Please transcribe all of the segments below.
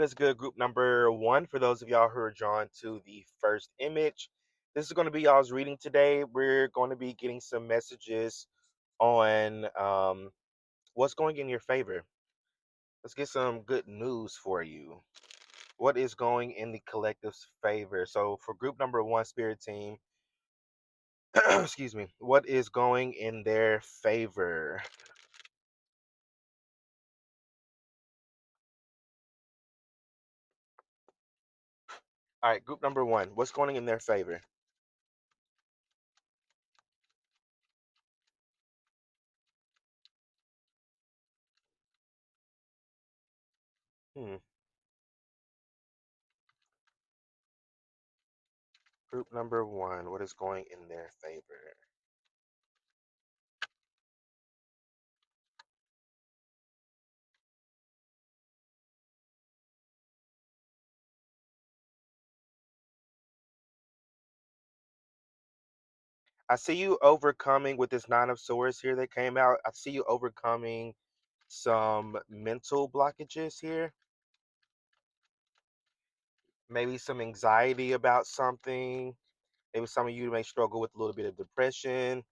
What is good, group number one? For those of y'all who are drawn to the first image, this is going to be y'all's reading today. We're going to be getting some messages on what's going in your favor. Let's get some good news for you. What is going in the collective's favor? So, for group number one, spirit team, excuse me, what is going in their favor? All right, group number one, what's going in their favor? Hmm. Group number one, what is going in their favor? I see you overcoming with this Nine of Swords here that came out. I see you overcoming some mental blockages here. Maybe some anxiety about something. Maybe some of you may struggle with a little bit of depression.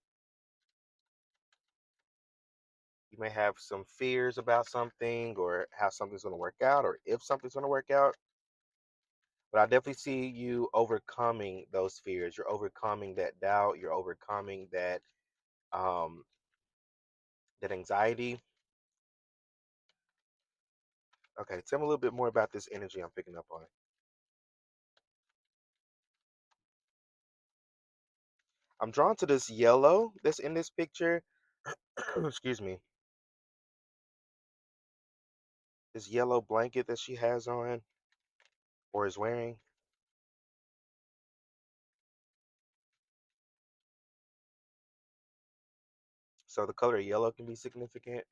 You may have some fears about something or how something's going to work out or if something's going to work out. But I definitely see you overcoming those fears. You're overcoming that doubt. You're overcoming um, that anxiety. Okay, tell me a little bit more about this energy I'm picking up on. I'm drawn to this yellow that's in this picture. Excuse me. This yellow blanket that she has on or is wearing. So the color yellow can be significant.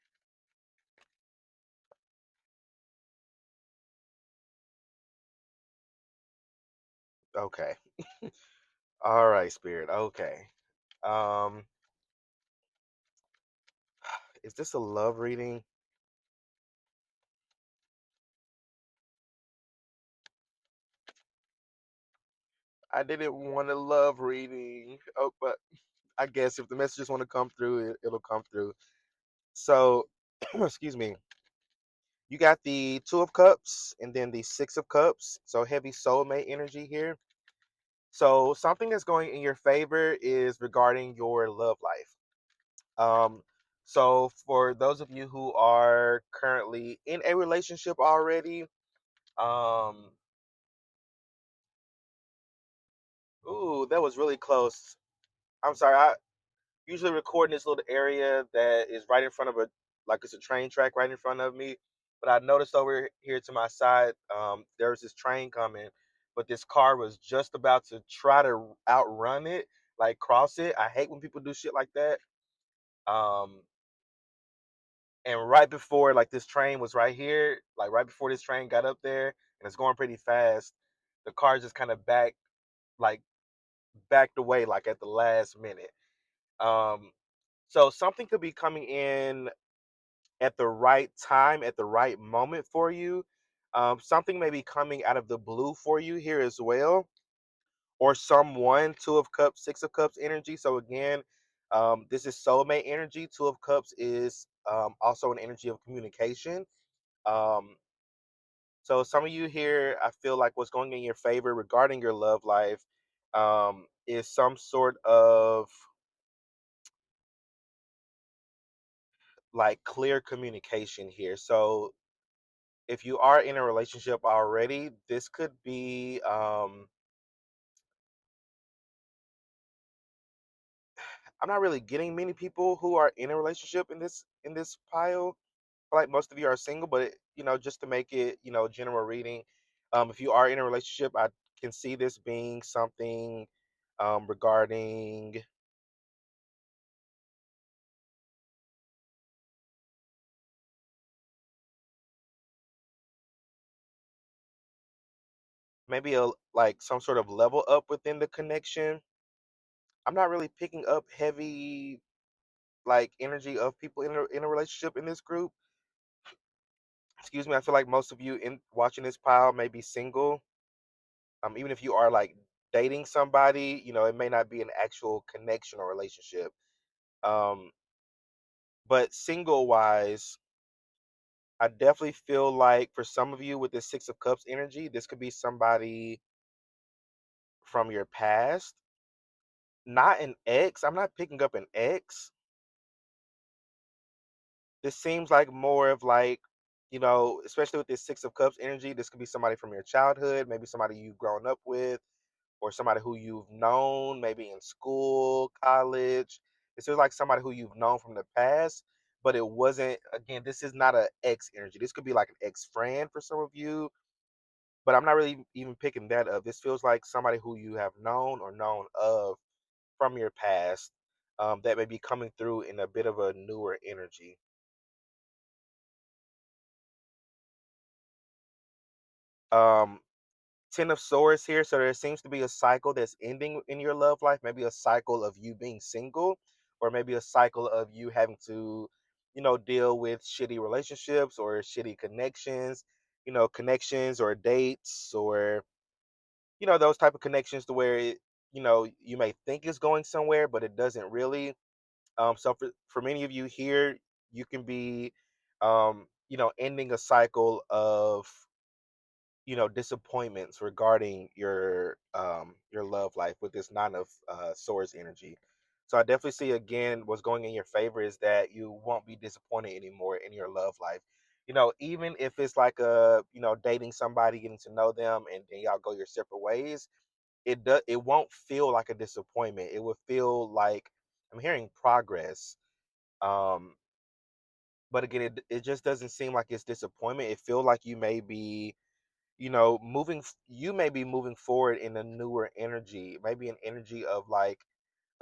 Okay. All right, spirit. Okay. Um, is this a love reading? I didn't want a love reading. Oh, but I guess if the messages want to come through, it'll come through. So, excuse me. You got the Two of Cups and then the Six of Cups. So heavy soulmate energy here. So something that's going in your favor is regarding your love life. Um, so for those of you who are currently in a relationship already, um, ooh, that was really close. I'm sorry. I usually record in this little area that is right in front of like it's a train track right in front of me. But I noticed over here to my side, there was this train coming, but this car was just about to try to outrun it, like cross it. I hate when people do shit like that. Um, and right before like this train was right here, like right before this train got up there, and it's going pretty fast, the car just kind of like backed away, like at the last minute. Um, so something could be coming in at the right time, at the right moment for you. Something may be coming out of the blue for you here as well, or someone, Two of Cups, Six of Cups energy. So again, this is soulmate energy. Two of Cups is also an energy of communication. Um, so some of you here, I feel like what's going in your favor regarding your love life is some sort of like clear communication here. So if you are in a relationship already, this could be I'm not really getting many people who are in a relationship in this pile. I feel like most of you are single, but just to make it, general reading, if you are in a relationship, I can see this being something regarding maybe a like some sort of level up within the connection. I'm not really picking up heavy like energy of people in a relationship in this group. excuse me, I feel like most of you in watching this pile may be single. Even if you are like dating somebody, it may not be an actual connection or relationship. Um, but single wise, I definitely feel like for some of you with this Six of Cups energy, this could be somebody from your past, not an ex. I'm not picking up an ex. This seems like more of like, especially with this Six of Cups energy, this could be somebody from your childhood, maybe somebody you've grown up with, or somebody who you've known, maybe in school, college. This is like somebody who you've known from the past, but it wasn't, again, this is not an ex energy. This could be like an ex friend for some of you, but I'm not really even picking that up. This feels like somebody who you have known or known of from your past, that may be coming through in a bit of a newer energy. Um, Ten of Swords here, so there seems to be a cycle that's ending in your love life. Maybe a cycle of you being single, or maybe a cycle of you having to, deal with shitty relationships or shitty connections, connections or dates or those type of connections to where you may think it's going somewhere, but it doesn't really. So for many of you here, you can be, ending a cycle of disappointments regarding your love life with this Nine of Swords energy. So I definitely see again what's going in your favor is that you won't be disappointed anymore in your love life. Even if it's like dating somebody, getting to know them, and then y'all go your separate ways, it won't feel like a disappointment. It will feel like I'm hearing progress. Um, but again, it just doesn't seem like it's disappointment. It feels like you may be you may be moving forward in a newer energy, maybe an energy of like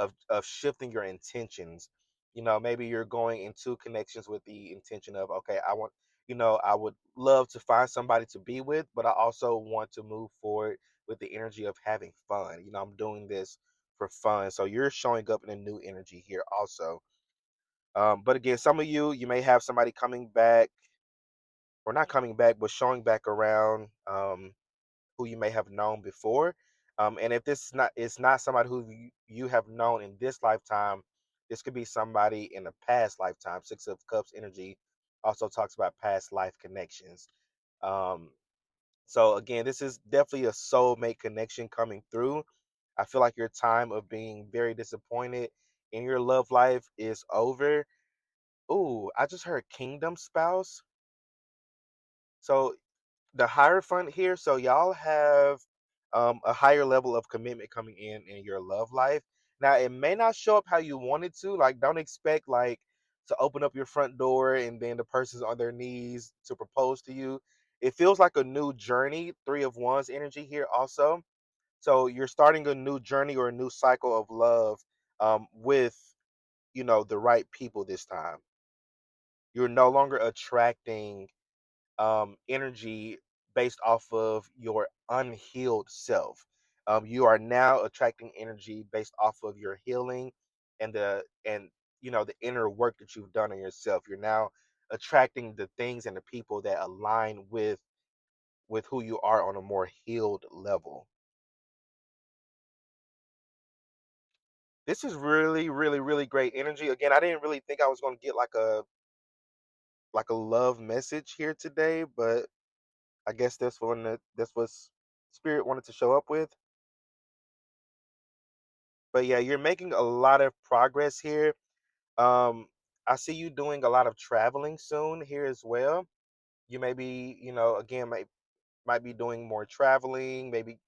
of shifting your intentions. Maybe you're going into connections with the intention of, okay, I would love to find somebody to be with, but I also want to move forward with the energy of having fun. I'm doing this for fun, so you're showing up in a new energy here also. But again, some of you may have somebody coming back, or not coming back, but showing back around, who you may have known before. And if this is not it's not somebody who you have known in this lifetime, this could be somebody in a past lifetime. Six of Cups energy also talks about past life connections. Um, so again, this is definitely a soulmate connection coming through. I feel like your time of being very disappointed in your love life is over. Ooh, I just heard kingdom spouse. So the Hierophant here, so y'all have a higher level of commitment coming in your love life. Now it may not show up how you want it to. Like, don't expect like to open up your front door and then the person's on their knees to propose to you. It feels like a new journey. Three of Wands energy here also. So you're starting a new journey or a new cycle of love, with the right people this time. You're no longer attracting energy based off of your unhealed self. You are now attracting energy based off of your healing and the inner work that you've done on yourself. You're now attracting the things and the people that align with who you are on a more healed level. This is really, really, really great energy. Again, I didn't really think I was going to get like a love message here today, but I guess this was spirit wanted to show up with. But yeah, you're making a lot of progress here. Um, I see you doing a lot of traveling soon here as well. You may be, again, might be doing more traveling, maybe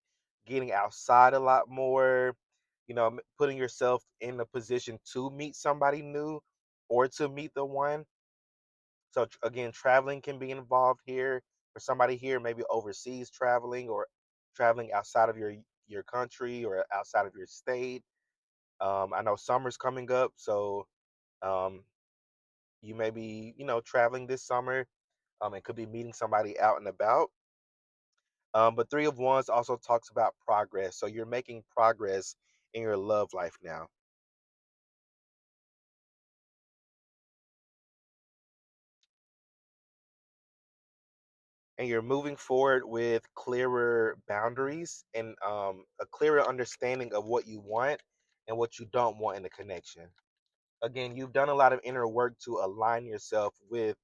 getting outside a lot more, putting yourself in a position to meet somebody new or to meet the one. So again, traveling can be involved here for somebody here, maybe overseas traveling or traveling outside of your country or outside of your state. I know summer's coming up, so um, you may be, traveling this summer, and could be meeting somebody out and about. But Three of Wands also talks about progress, so you're making progress in your love life now. and you're moving forward with clearer boundaries and a clearer understanding of what you want and what you don't want in the connection. Again, you've done a lot of inner work to align yourself with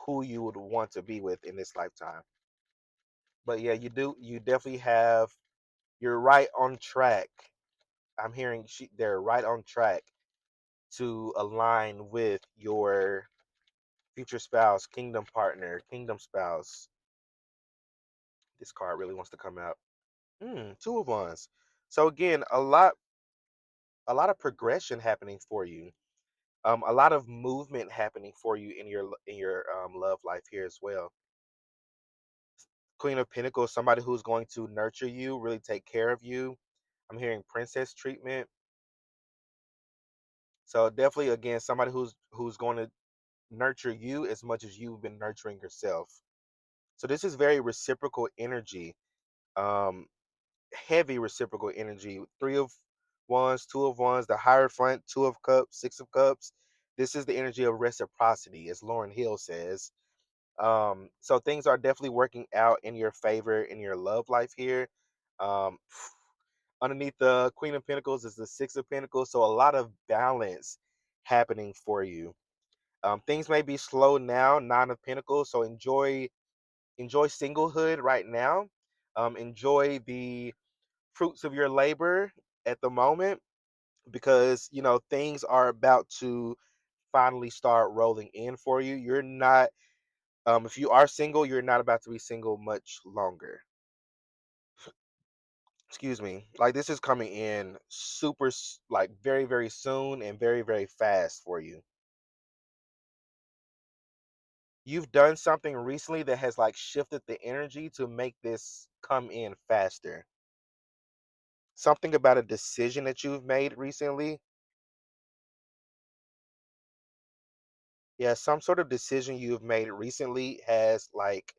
who you would want to be with in this lifetime. But yeah, you definitely have, you're right on track. I'm hearing they're right on track to align with your future spouse, kingdom partner, kingdom spouse. This card really wants to come out. Two of wands. So again, a lot of progression happening for you. A lot of movement happening for you in your love life here as well. Queen of Pentacles, somebody who's going to nurture you, really take care of you. I'm hearing princess treatment. So definitely, again, somebody who's going to nurture you as much as you've been nurturing yourself. So this is very reciprocal energy. Um, Heavy reciprocal energy. Three of wands, two of wands, the higher front, two of cups, six of cups. This is the energy of reciprocity, as Lauren Hill says. So things are definitely working out in your favor in your love life here. Um, Underneath the Queen of Pentacles is the Six of Pentacles, so a lot of balance happening for you. Things may be slow now, Nine of Pentacles, so enjoy singlehood right now. Enjoy the fruits of your labor at the moment, because things are about to finally start rolling in for you. You're not If you are single, you're not about to be single much longer. Excuse me. Like, this is coming in super like very very soon and very very fast for you. You've done something recently that has like shifted the energy to make this come in faster. Something about a decision that you've made recently. Yeah, some sort of decision you've made recently has like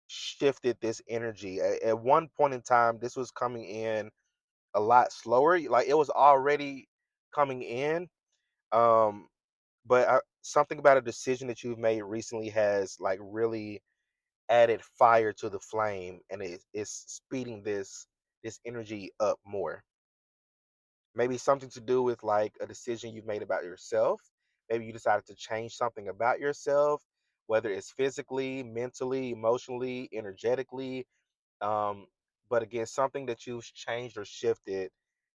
shifted this energy. At one point in time, this was coming in a lot slower. Like, it was already coming in, um, but something about a decision that you've made recently has like really added fire to the flame, and it's speeding this energy up more. Maybe something to do with like a decision you've made about yourself. Maybe you decided to change something about yourself, whether it's physically, mentally, emotionally, energetically. Um, but again, something that you've changed or shifted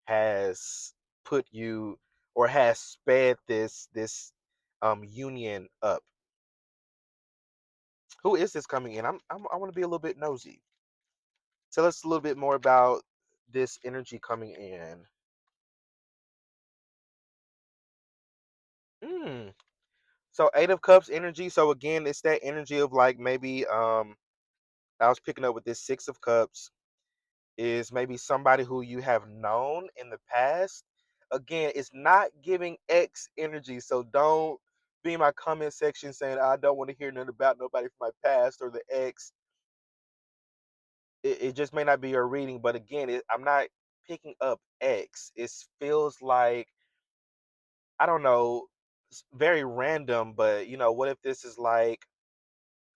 has put you, or has sped this union up. Who is this coming in? I want to be a little bit nosy. Tell us a little bit more about this energy coming in. Mm. So Eight of Cups energy. So again, it's that energy of like maybe I was picking up with this Six of Cups is maybe somebody who you have known in the past. Again, it's not giving X energy, so don't be in my comment section saying I don't want to hear nothing about nobody from my past or the X. It just may not be your reading, but again, I'm not picking up X. It feels like, I don't know, it's very random, but what if this is like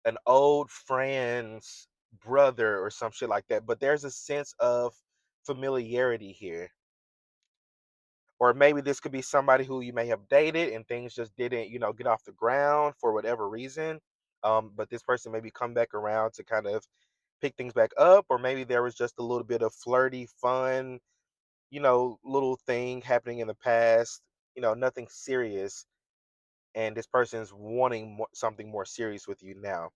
an old friend's brother or some shit like that? But there's a sense of familiarity here. Or maybe this could be somebody who you may have dated and things just didn't, get off the ground for whatever reason. But this person maybe come back around to kind of pick things back up, or maybe there was just a little bit of flirty fun, little thing happening in the past, nothing serious, and this person's wanting something more serious with you now.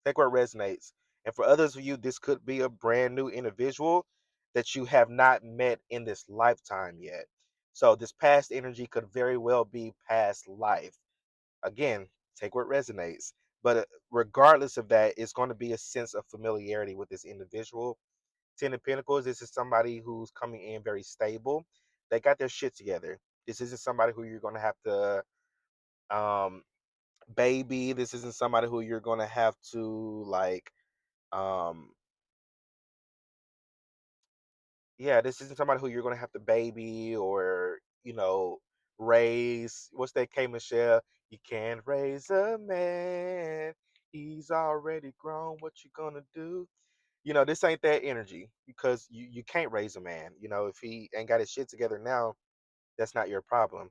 Take what resonates. And for others of you, this could be a brand new individual that you have not met in this lifetime yet. So this past energy could very well be past life. Again, take what resonates. But regardless of that, it's going to be a sense of familiarity with this individual. Ten of Pentacles, this is somebody who's coming in very stable. They got their shit together. This isn't somebody who you're going to have to um, baby. This isn't somebody who you're going to have to like um yeah, this isn't somebody who you're gonna have to baby or raise. What's that, K Michelle? You can't raise a man, He's already grown. What you gonna do? This ain't that energy because you can't raise a man. If he ain't got his shit together now, that's not your problem.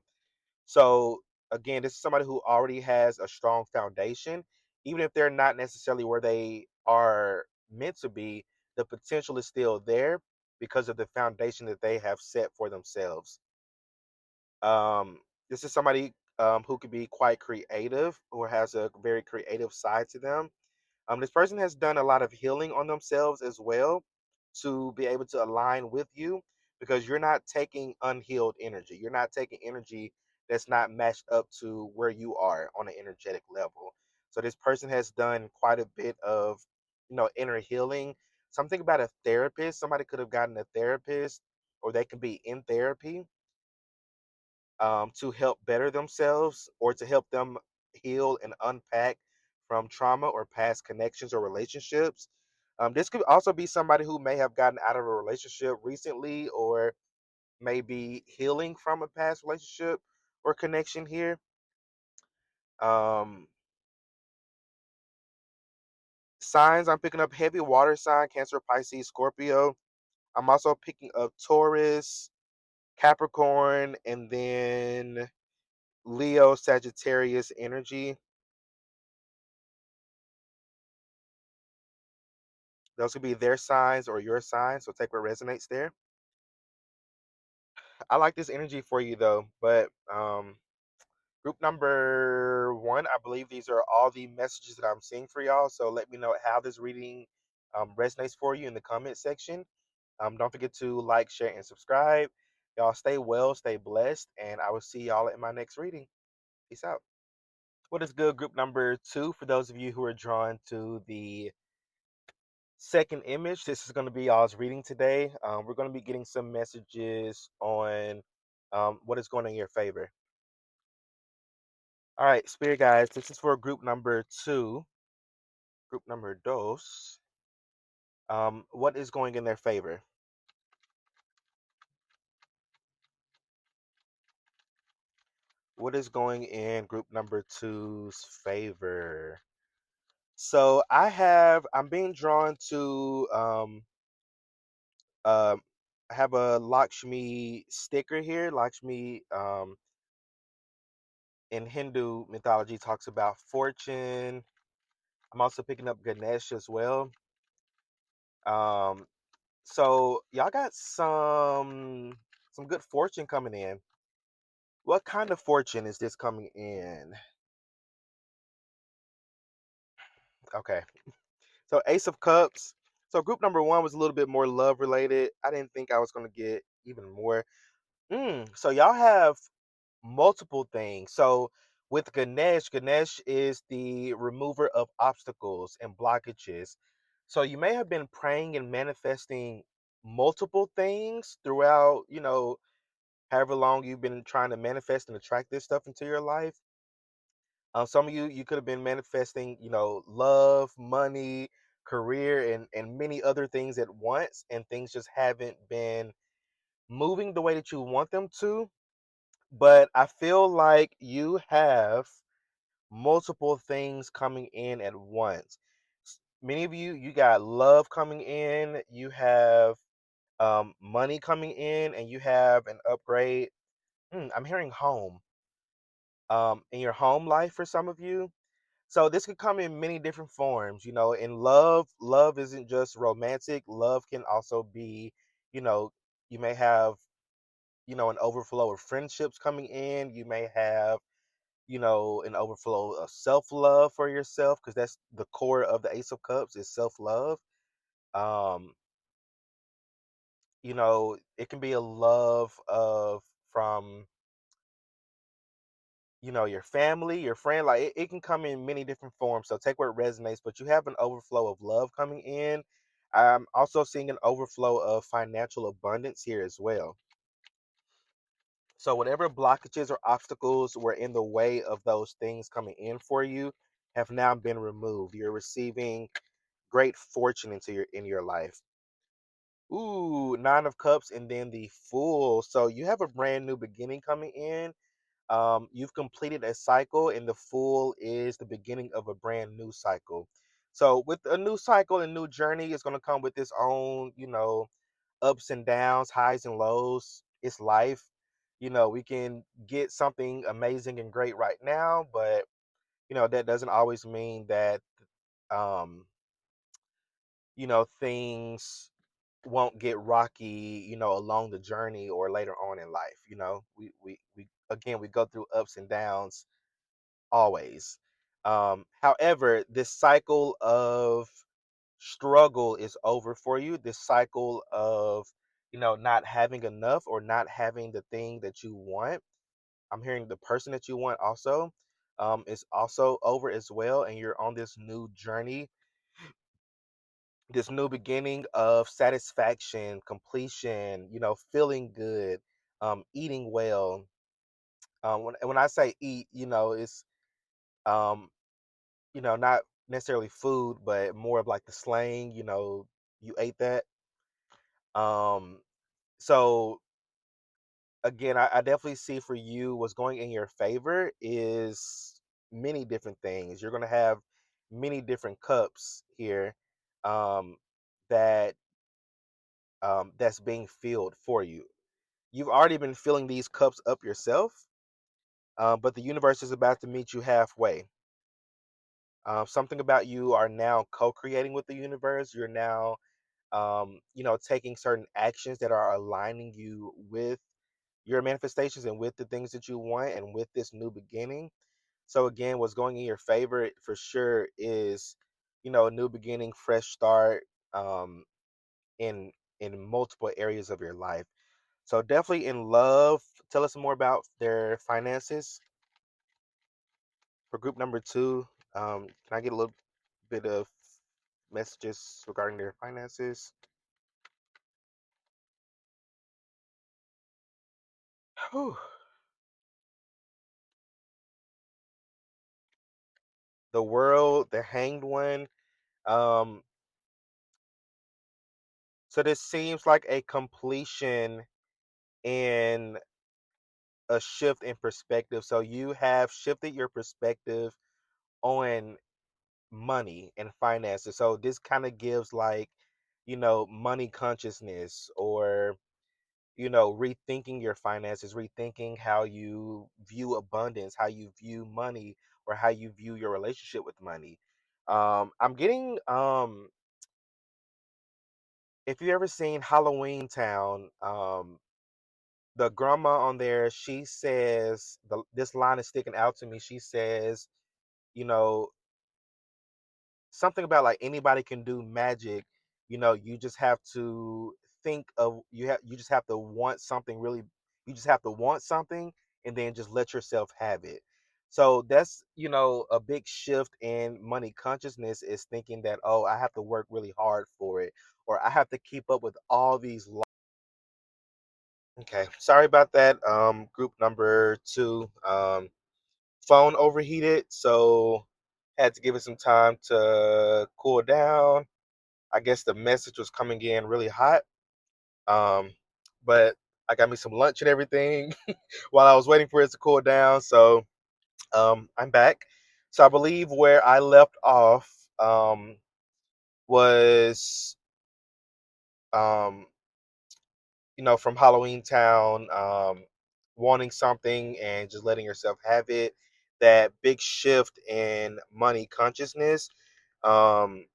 So again, this is somebody who already has a strong foundation, even if they're not necessarily where they are meant to be. The potential is still there because of the foundation that they have set for themselves. This is somebody who could be quite creative or has a very creative side to them. This person has done a lot of healing on themselves as well to be able to align with you because you're not taking unhealed energy. You're not taking energy that's not matched up to where you are on an energetic level. So this person has done quite a bit of, inner healing. Something about a therapist. Somebody could have gotten a therapist or they can be in therapy to help better themselves or to help them heal and unpack from trauma or past connections or relationships. This could also be somebody who may have gotten out of a relationship recently or may be healing from a past relationship or connection here. Um, Signs I'm picking up heavy water sign, Cancer, Pisces, Scorpio. I'm also picking up Taurus, Capricorn, and then Leo, Sagittarius energy. Those could be their signs or your signs. So take what resonates there. I like this energy for you though, but group number one, I believe these are all the messages that I'm seeing for y'all. So let me know how this reading resonates for you in the comment section. Don't forget to like, share, and subscribe. Y'all stay well, stay blessed, and I will see y'all in my next reading. Peace out. What is good, group number two? For those of you who are drawn to the second image, this is going to be y'all's reading today. We're going to be getting some messages on what is going in your favor. All right, spirit guys, this is for group number two, group number dos. What is going in their favor? What is going in group number two's favor? So I'm being drawn to uh, I have a Lakshmi sticker here. Lakshmi in Hindu mythology talks about fortune. I'm also picking up Ganesh as well. Um, so y'all got some good fortune coming in. What kind of fortune is this coming in? Okay. So Ace of Cups. So group number one was a little bit more love related. I didn't think I was gonna get even more. So y'all have multiple things. So with Ganesh, Ganesh is the remover of obstacles and blockages. So you may have been praying and manifesting multiple things throughout, however long you've been trying to manifest and attract this stuff into your life. Some of you could have been manifesting, love, money, career, and many other things at once, and things just haven't been moving the way that you want them to. But I feel like you have multiple things coming in at once. Many of you got love coming in, you have money coming in, and you have an upgrade. I'm hearing home in your home life for some of you. So this could come in many different forms. In love isn't just romantic. Love can also be, you know, you may have, an overflow of friendships coming in. You may have, an overflow of self-love for yourself because that's the core of the Ace of Cups is self-love. Um, it can be a love of from your family, your friend, like it can come in many different forms. So take what resonates, but you have an overflow of love coming in. I'm also seeing an overflow of financial abundance here as well. So whatever blockages or obstacles were in the way of those things coming in for you have now been removed. You're receiving great fortune in your life. Ooh, Nine of Cups and then the Fool. So you have a brand new beginning coming in. You've completed a cycle, and the full is the beginning of a brand new cycle. So, with a new cycle and new journey, it's going to come with its own, ups and downs, highs and lows. It's life. We can get something amazing and great right now, but that doesn't always mean that um, things won't get rocky, along the journey or later on in life. We again we go through ups and downs always. However, this cycle of struggle is over for you. This cycle of not having enough or not having the thing that you want. I'm hearing the person that you want also is also over as well, and you're on this new journey, this new beginning of satisfaction, completion, feeling good, eating well. When I say eat, it's um, not necessarily food, but more of like the slang, you ate that. Um, so again, I definitely see for you what's going in your favor is many different things. You're gonna have many different cups here um, that that's being filled for you. You've already been filling these cups up yourself, but the universe is about to meet you halfway. Something about you are now co-creating with the universe. You're now, taking certain actions that are aligning you with your manifestations and with the things that you want and with this new beginning. So again, what's going in your favor for sure is, a new beginning, fresh start, um, in multiple areas of your life. So definitely in love. Tell us more about their finances for group number two. Can I get a little bit of messages regarding their finances? Whew. The world, the hanged one. Um, so this seems like a completion and a shift in perspective. So you have shifted your perspective on money and finances. So this kind of gives like, money consciousness or rethinking your finances, rethinking how you view abundance, how you view money, or how you view your relationship with money. I'm getting if you ever seen Halloween Town, the grandma on there, she says this line is sticking out to me. She says, you know, something about like anybody can do magic. You just have to you just have to want something really. You just have to want something and then just let yourself have it. So that's a big shift in money consciousness is thinking that, oh, I have to work really hard for it, or I have to keep up with all these Okay, sorry about that. Group number two, phone overheated, so had to give it some time to cool down. I guess the message was coming in really hot. Um, but I got me some lunch and everything while I was waiting for it to cool down. So I'm back. So I believe where I left off was um, from Halloween Town, wanting something and just letting yourself have it. That big shift in money consciousness. Um,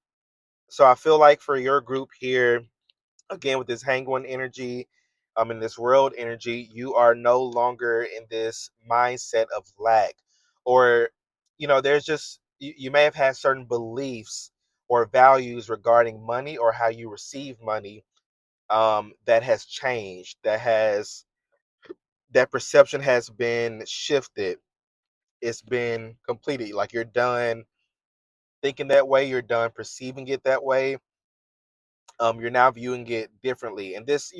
so I feel like for your group here, again with this hang one energy, in this world energy, you are no longer in this mindset of lack, or there's just you may have had certain beliefs or values regarding money or how you receive money that has changed, that perception has been shifted. It's been completed. Like you're done thinking that way. You're done perceiving it that way. You're now viewing it differently. And this,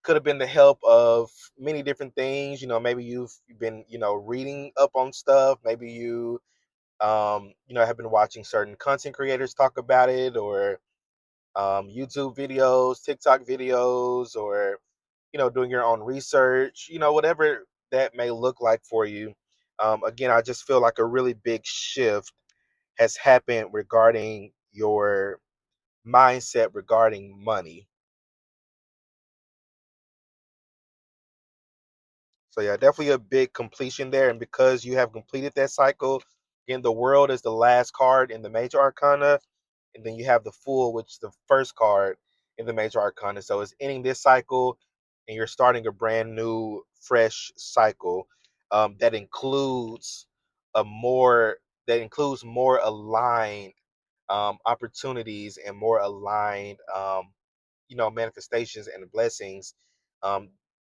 could have been the help of many different things. Maybe you've been, reading up on stuff. Maybe you, have been watching certain content creators talk about it, or YouTube videos, TikTok videos, or doing your own research. Whatever that may look like for you. Again, I just feel like a really big shift has happened regarding your mindset regarding money. So yeah, definitely a big completion there. And because you have completed that cycle, again, the world is the last card in the major arcana, and then you have the fool, which is the first card in the major arcana. So it's ending this cycle, and you're starting a brand new, fresh cycle that includes a more that includes more aligned opportunities and more aligned, manifestations and blessings um,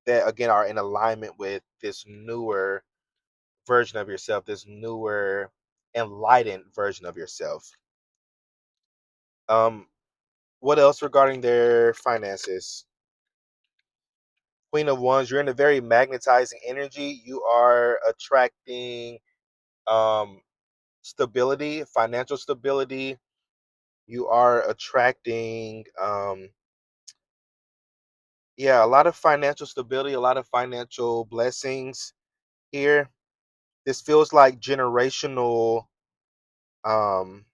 that again are in alignment with this newer version of yourself, this newer enlightened version of yourself. Um, what else regarding their finances? Queen of Wands, you're in a very magnetizing energy. You are attracting um, stability, financial stability. You are attracting, yeah, a lot of financial stability, a lot of financial blessings here. This feels like um,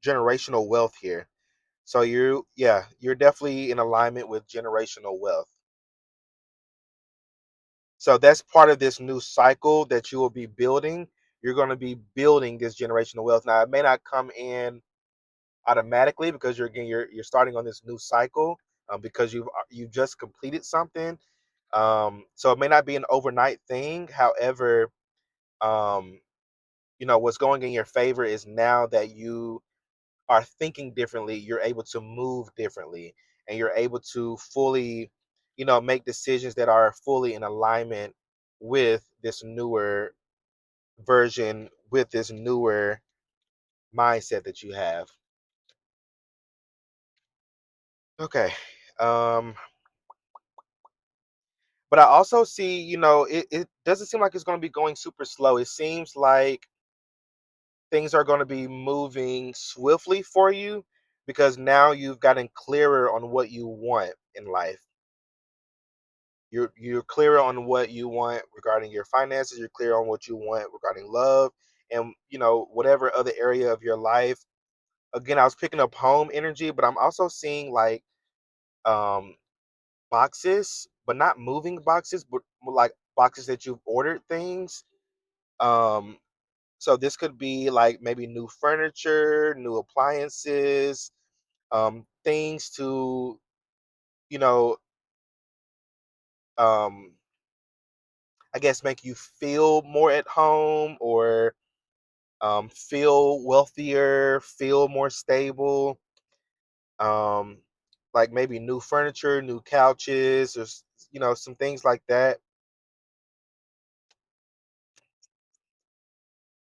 generational wealth here. So you're definitely in alignment with generational wealth. So that's part of this new cycle that you will be building. You're going to be building this generational wealth. Now, it may not come in automatically because you're starting on this new cycle because you've just completed something. So it may not be an overnight thing. However, um, what's going in your favor is now that you are thinking differently, you're able to move differently, and you're able to fully, make decisions that are fully in alignment with this newer version, with this newer mindset that you have. Okay. Um, but I also see, it doesn't seem like it's going to be going super slow. It seems like things are going to be moving swiftly for you because now you've gotten clearer on what you want in life. You're clear on what you want regarding your finances. You're clear on what you want regarding love, and whatever other area of your life. Again, I was picking up home energy, but I'm also seeing like um boxes, but not moving boxes, but more like boxes that you've ordered things. um so this could be like maybe new furniture, new appliances, things to you know um I guess make you feel more at home, or feel wealthier, feel more stable. Um, like maybe new furniture, new couches, or some things like that.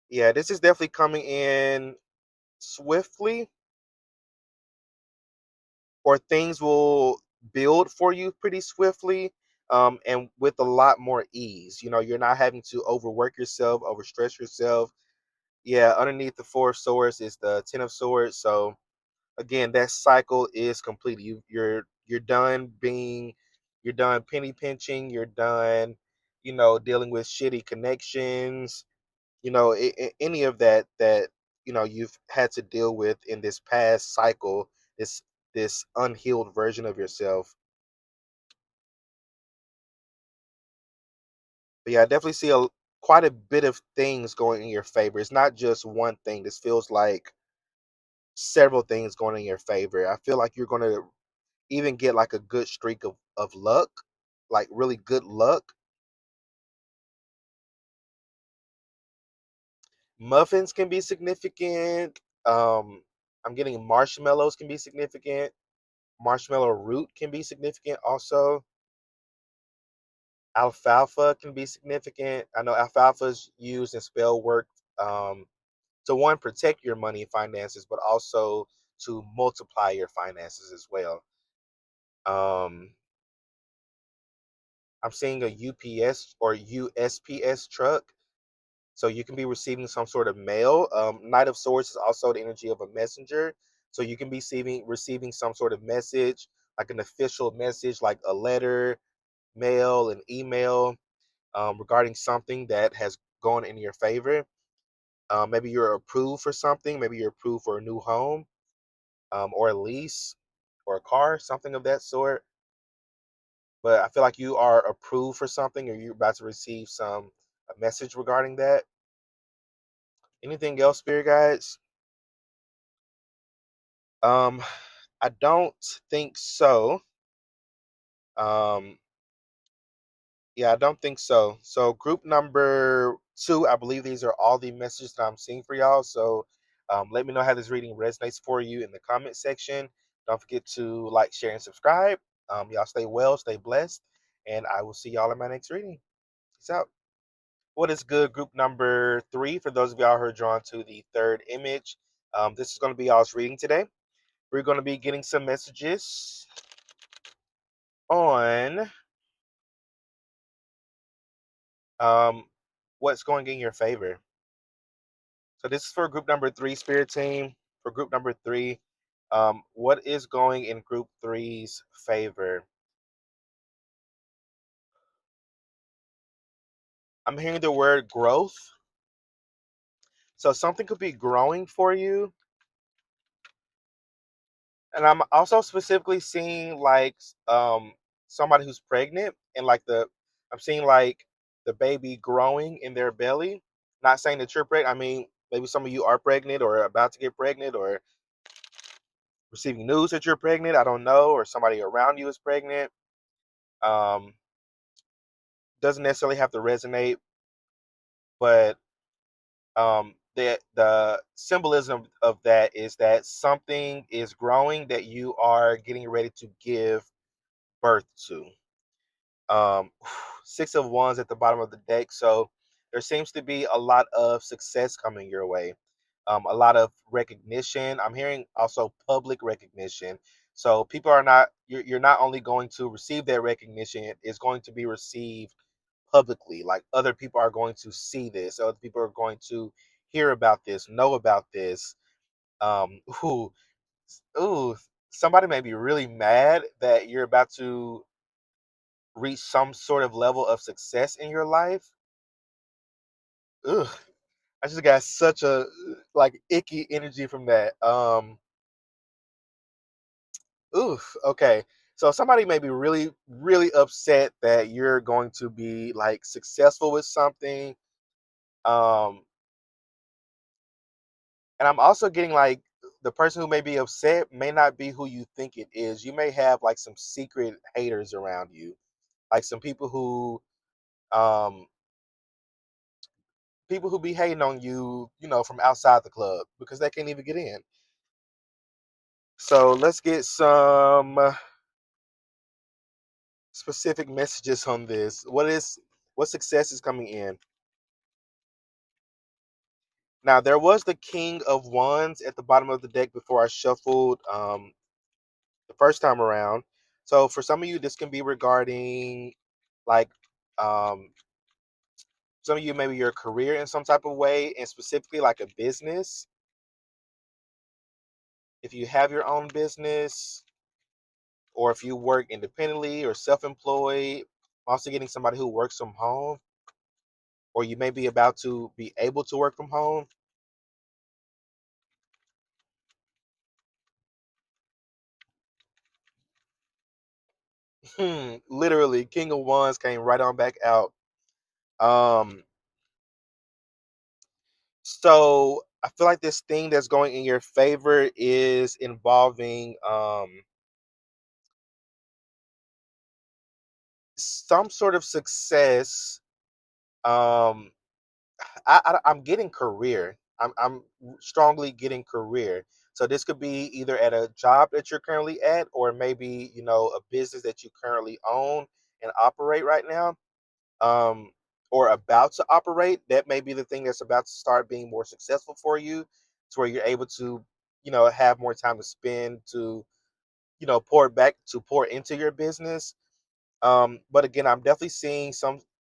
Yeah, this is definitely coming in swiftly, or things will build for you pretty swiftly, and with a lot more ease. You're not having to overwork yourself, overstress yourself. Yeah, underneath the Four of Swords is the Ten of Swords. So again, that cycle is complete. You're done you're done penny pinching. You're done, dealing with shitty connections. Any of that you've had to deal with in this past cycle. This unhealed version of yourself. But yeah, I definitely see quite a bit of things going in your favor. It's not just one thing. This feels like several things going in your favor. I feel like you're going to even get like a good streak of luck, like really good luck. Muffins can be significant. I'm getting marshmallows can be significant. Marshmallow root can be significant also. Alfalfa can be significant. I know alfalfa is used in spell work um, to one, protect your money and finances, but also to multiply your finances as well. Um, I'm seeing a UPS or USPS truck. So you can be receiving some sort of mail. Knight of Swords is also the energy of a messenger. So you can be receiving some sort of message, like an official message, like a letter, mail, an email. regarding something that has gone in your favor. Maybe you're approved for something. Maybe you're approved for a new home, or a lease, or a car, something of that sort. But I feel like you are approved for something, or you're about to receive a message regarding that. Anything else, spirit guides? Um, I don't think so. Um, yeah, I don't think so. So group number two, I believe these are all the messages that I'm seeing for y'all. So let me know how this reading resonates for you in the comment section. Don't forget to like, share, and subscribe. Y'all stay well, stay blessed, and I will see y'all in my next reading. Peace out. What is good, group number three? For those of y'all who are drawn to the third image, this is going to be y'all's reading today. We're going to be getting some messages on um, what's going in your favor. So this is for group number three, spirit team. For group number three, what is going in group three's favor? I'm hearing the word growth. So something could be growing for you. And I'm also specifically seeing like somebody who's pregnant, and like I'm seeing like the baby growing in their belly. Not saying that you're pregnant. I mean, maybe some of you are pregnant or about to get pregnant or receiving news that you're pregnant. I don't know, or somebody around you is pregnant. Um, doesn't necessarily have to resonate, but the symbolism of that is that something is growing that you are getting ready to give birth to. um Six of wands at the bottom of the deck, so there seems to be a lot of success coming your way, a lot of recognition. I'm hearing also public recognition. So people are not, you're not only going to receive that recognition, it's going to be received publicly. Like other people are going to see this, other people are going to hear about this, know about this. um ooh, ooh, somebody may be really mad that you're about to reach some sort of level of success in your life. Ugh, I just got such a like icky energy from that. Oof. Okay. So somebody may be really, really upset that you're going to be like successful with something. Um, and I'm also getting like the person who may be upset may not be who you think it is. You may have like some secret haters around you, like some um people who be hating on you, from outside the club because they can't even get in. So let's get some specific messages on this. What success is coming in? Now there was the King of Wands at the bottom of the deck before I shuffled the first time around. So for some of you, this can be regarding like um, some of you maybe your career in some type of way, and specifically like a business. If you have your own business, or if you work independently or self-employed, also getting somebody who works from home, or you may be about to be able to work from home. Literally, King of Wands came right on back out. Um, so I feel like this thing that's going in your favor is involving some sort of success. Um, I'm getting career. I'm strongly getting career. So this could be either at a job that you're currently at, or maybe a business that you currently own and operate right now, or about to operate. That may be the thing that's about to start being more successful for you, to where you're able to have more time to spend to pour into your business. But again, I'm definitely seeing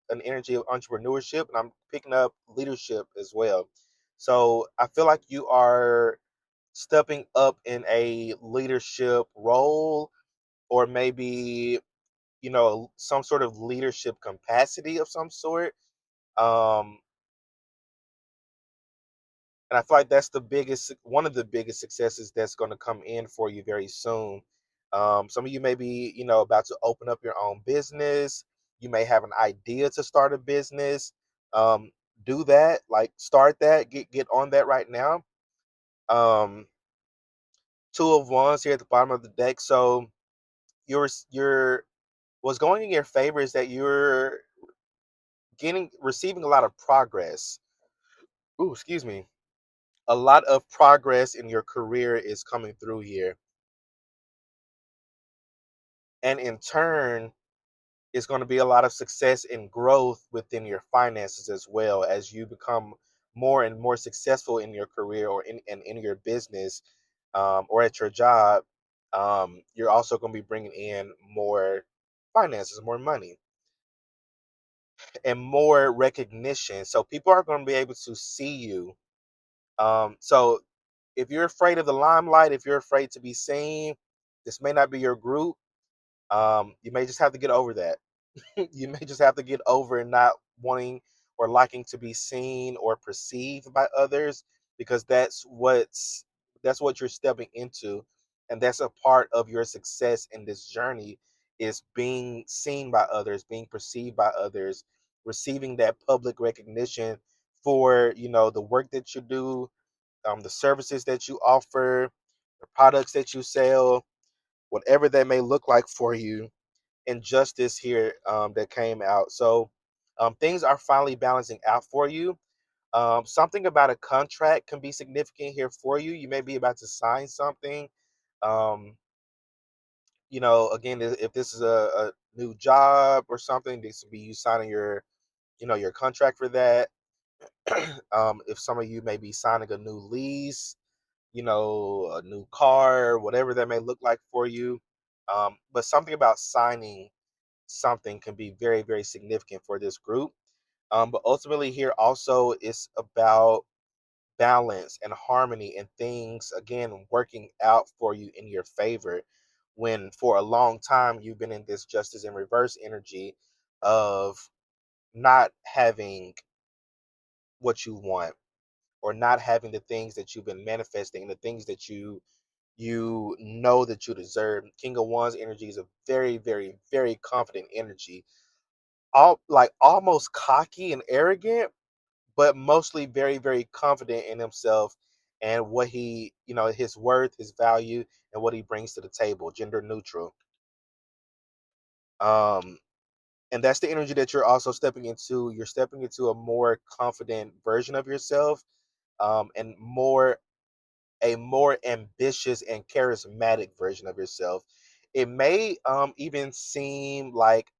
an energy of entrepreneurship, and I'm picking up leadership as well. So I feel like you are stepping up in a leadership role, or maybe some sort of leadership capacity of some sort. Um, and I feel like that's one of the biggest successes that's going to come in for you very soon. Some of you may be, about to open up your own business. You may have an idea to start a business. Um, do that, like start that, get on that right now. Um, Two of Wands here at the bottom of the deck. So your what's going in your favor is that you're receiving a lot of progress. Ooh, excuse me. A lot of progress in your career is coming through here. And in turn, it's going to be a lot of success and growth within your finances as well as you become more and more successful in your career or in your business, or at your job. You're also going to be bringing in more finances, more money, and more recognition. So people are going to be able to see you. So if you're afraid of the limelight, if you're afraid to be seen, this may not be your group. You may just have to get over that. You may just have to get over not wanting or liking to be seen or perceived by others, because that's what you're stepping into, and that's a part of your success in this journey, is being seen by others, being perceived by others, receiving that public recognition for the work that you do, the services that you offer, the products that you sell, whatever that may look like for you. Injustice here, that came out. So things are finally balancing out for you. Something about a contract can be significant here for you. You may be about to sign something. Um, again, if this is a new job or something, this would be you signing your contract for that. If some of you may be signing a new lease, a new car, whatever that may look like for you. But something about signing something can be very, very significant for this group. But ultimately, here also it's about balance and harmony and things, again, working out for you in your favor. When for a long time you've been in this justice in reverse energy of not having what you want, or not having the things that you've been manifesting, the things that you know that you deserve. King of Wands energy is a very, very, very confident energy, all like almost cocky and arrogant, but mostly very, very confident in himself and what his worth, his value, and what he brings to the table. Gender neutral. Um, and that's the energy that you're also stepping into. You're stepping into a more confident version of yourself, and a more ambitious and charismatic version of yourself. It may even seem like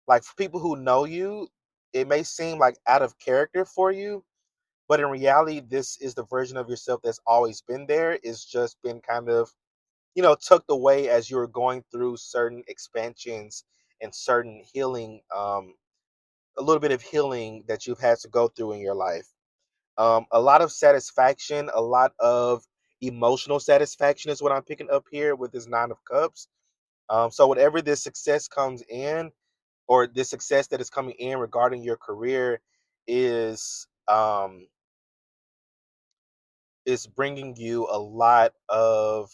for people who know you, it may seem like out of character for you, but in reality, this is the version of yourself that's always been there. It's just been kind of, tucked away as you're going through certain expansions and certain healing, a little bit of healing that you've had to go through in your life. A lot of satisfaction, a lot of emotional satisfaction is what I'm picking up here with this Nine of Cups. So whatever this success comes in, or the success that is coming in regarding your career, is bringing you a lot of,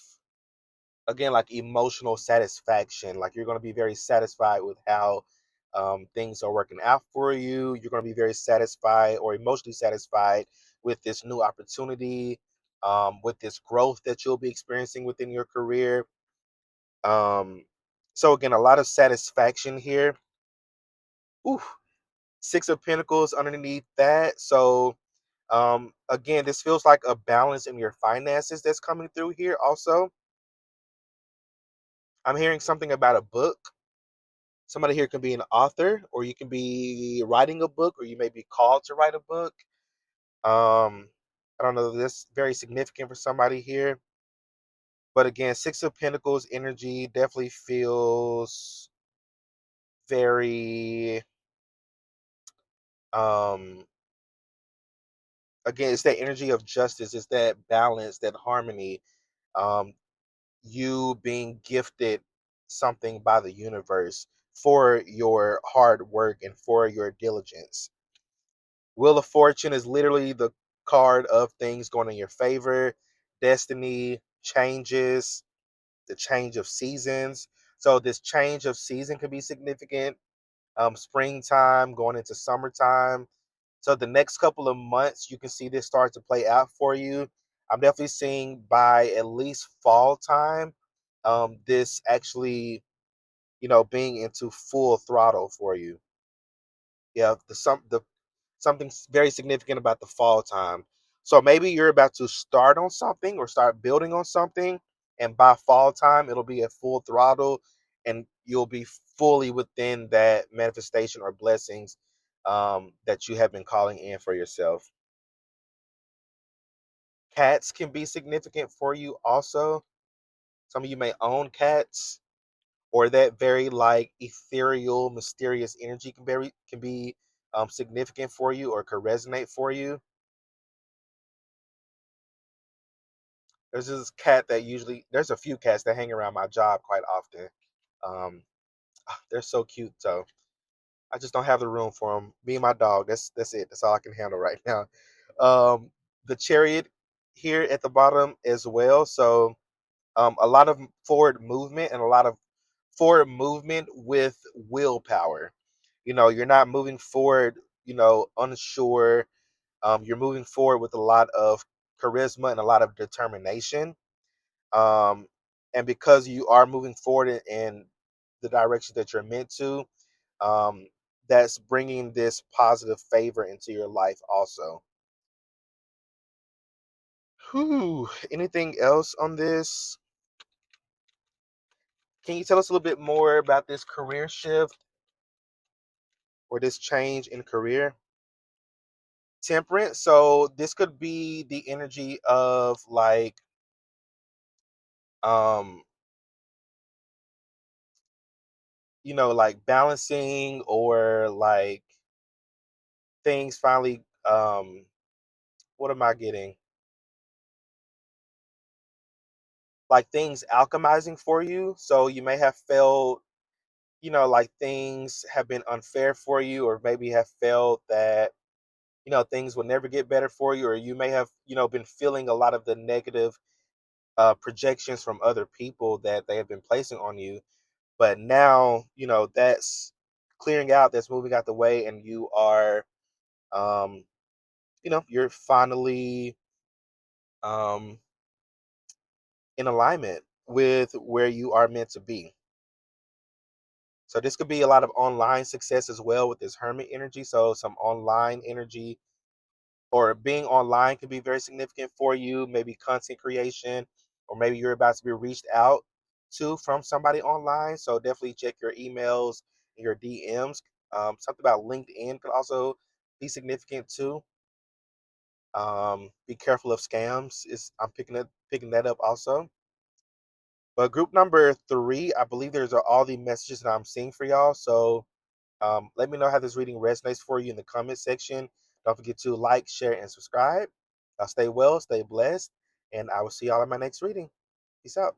again, like emotional satisfaction. Like you're going to be very satisfied with how things are working out for you. You're going to be very satisfied or emotionally satisfied with this new opportunity, with this growth that you'll be experiencing within your career. um, so again, a lot of satisfaction here. Ooh, Six of Pentacles underneath that. So again, this feels like a balance in your finances that's coming through here. Also, I'm hearing something about a book. Somebody here can be an author, or you can be writing a book, or you may be called to write a book. I don't know, this very significant for somebody here. But again, Six of Pentacles energy definitely feels very, um again, it's that energy of justice, it's that balance, that harmony. um you being gifted something by the universe for your hard work and for your diligence. Wheel of Fortune is literally the card of things going in your favor, destiny, changes, the change of seasons. So this change of season can be significant. Springtime going into summertime. So the next couple of months, you can see this start to play out for you. I'm definitely seeing by at least fall time, this actually, being into full throttle for you. Yeah, the something very significant about the fall time. So maybe you're about to start on something or start building on something, and by fall time, it'll be at full throttle, and you'll be fully within that manifestation or blessings that you have been calling in for yourself. Cats can be significant for you also. Some of you may own cats, or that very like ethereal, mysterious energy can be significant for you or could resonate for you. There's a few cats that hang around my job quite often. Um, they're so cute, so I just don't have the room for them. Me and my dog. That's it. That's all I can handle right now. Um, the chariot here at the bottom as well. So a lot of forward movement and a lot of forward movement with willpower. You're not moving forward, unsure. You're moving forward with a lot of charisma and a lot of determination. um, and because you are moving forward in the direction that you're meant to, um, that's bringing this positive favor into your life also. Whew. Anything else on this? Can you tell us a little bit more about this career shift or this change in career? Temperance. So this could be the energy of like, um, like balancing, or like things finally, what am I getting? Like things alchemizing for you. So you may have felt, like things have been unfair for you, or maybe have felt that, things will never get better for you, or you may have, been feeling a lot of the negative projections from other people that they have been placing on you. But now, that's clearing out, that's moving out the way, and you are, um, you're finally um, in alignment with where you are meant to be. So this could be a lot of online success as well with this hermit energy. So some online energy, or being online, can be very significant for you. Maybe content creation, or maybe you're about to be reached out to from somebody online. So definitely check your emails and your DMs. Something about LinkedIn could also be significant too. Be careful of scams. Is I'm picking that up also. But group number three, I believe there's all the messages that I'm seeing for y'all. So let me know how this reading resonates for you in the comment section. Don't forget to like, share, and subscribe. Stay well, stay blessed, and I will see y'all in my next reading. Peace out.